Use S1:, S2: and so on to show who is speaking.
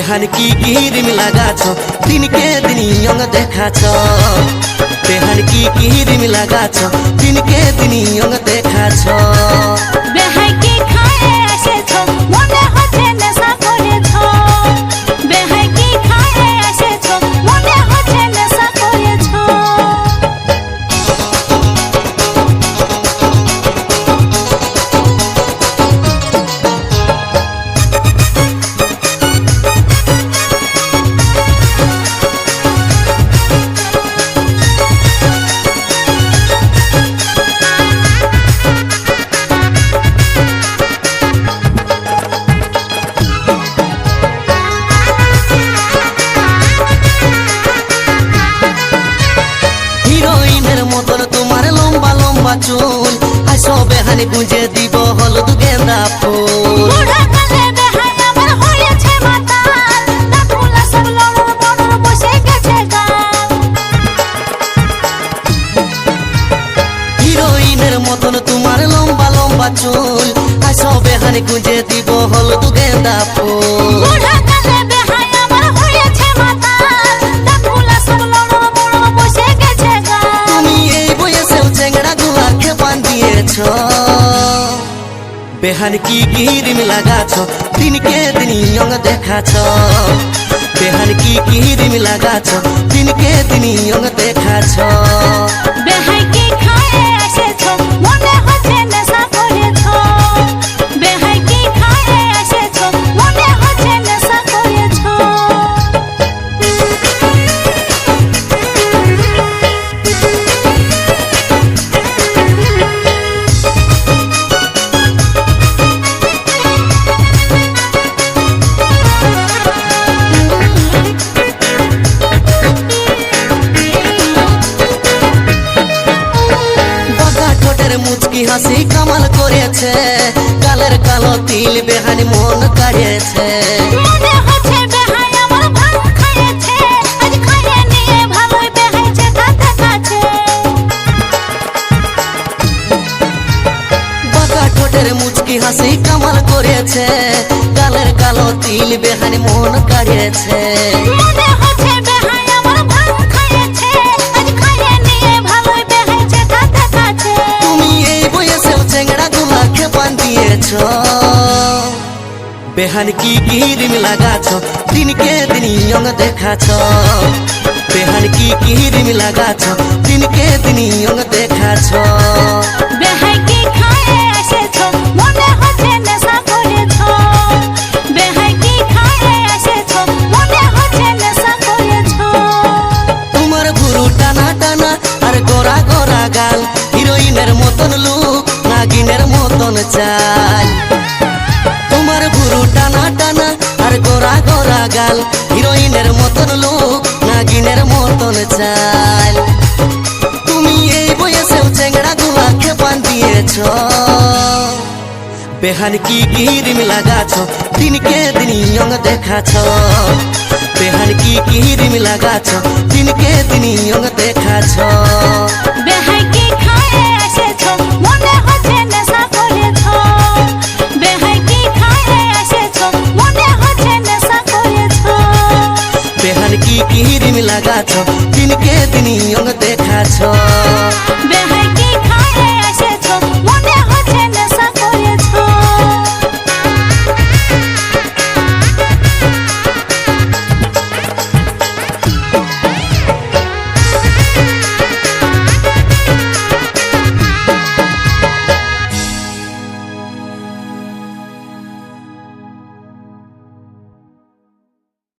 S1: बेहान की गिरिम लगाछ दिन के दिन यंग देखाछ बेहान की गिरिम लगाछ दिन के दिन यंग देखाछ
S2: बेहाई की खाए एसेछ मने हচ্ছে নেশা করেছ बेहाई की खाए एसेछ मने हচ্ছে নেশা করেছ
S1: चूल आसो बेहानी गुंजे दीब हलुद गेंदा फूल
S2: बुढ़ा काले बेहाई আমার হয়েছে মাতাল দাঁতগুলা সব লড়র বড়র বসে গেছে গাল
S1: হিরোইনের মতন তোমার লম্বা লম্বা চুল আসো বেহানি গুंजे দীব হলুদ গেंदा ফুল
S2: বুढ़া কালে বেহাই আমার হয়েছে মাতাল দাঁতগুলা সব লড়র বড়র বসে গেছে গাল
S1: তুমি এই বয়সেও চেংড়া গুলাকে বান্ধিয়েছ बेहान की गिरिम लगाछ दिन के दिन यंग देखाछ बेहान की गिरिम लगाछ दिन के दिन यंग देखाछ
S2: बेहाई की खाए एसेछ मने हচ্ছে নেশা করেছ बेहाई की खाए एसेछ मने हচ্ছে নেশা করেছ
S1: মুচকি হাসি কামাল করেছে গালের কালো তিল বেহানি মন কাড়িয়েছে
S2: মনে হচ্ছে বেহাই আমার ভাঙ খাইয়েছে আজ খাইয়ে নিয়ে ভালোই বেহাইছে কাছে কাছে
S1: বাঁকা ঠোঁটের মুচকি হাসি কামাল করেছে গালের কালো তিল বেহানি মন কাড়িয়েছে
S2: মনে হচ্ছে বেহাই আমার ভাঙ খাইয়েছে আজ খাইয়ে নিয়ে ভালোই বেহাইছে কাছে কাছে
S1: তুমি এই বয়সেও চেংড়া গুলাকে বান্ধিয়েছ बेहान की गिरिम लगाछ दिन के दिन यंग देखाछ बेहान की गिरिम लगाछ दिन के दिन यंग देखाछ
S2: बेहाई की खाए एसेछ मने हচ্ছে নেশা করেছ बेहाई की खाए एसेछ मने हচ্ছে নেশা করেছ
S1: তোমার ভুরু টানা টানা আর গোরা গোরা গাল হিরোইনের মতন লুক নাগিনের মতন চাল তোমার ভুরু টানা টানা আর গোরা গোরা গাল হিরোইনের মতন লুক নাগিনের মতন চাল তুমি এই বয়সেও চেংড়া গুলাকে বান্ধিয়েছ बेहान की गिरिम लगाछ दिन के दिन यंग देखाछ बेहान की गिरिम लगाछ दिन के दिन यंग देखाछ
S2: बेहाई की खाए एसेछ मने हচ্ছে নেশা করেছ बेहाई की खाए एसेछ मने हচ্ছে নেশা করেছ
S1: बेहान की गिरिम लगाछ दिन के दिन यंग देखाछ
S2: बेहाई की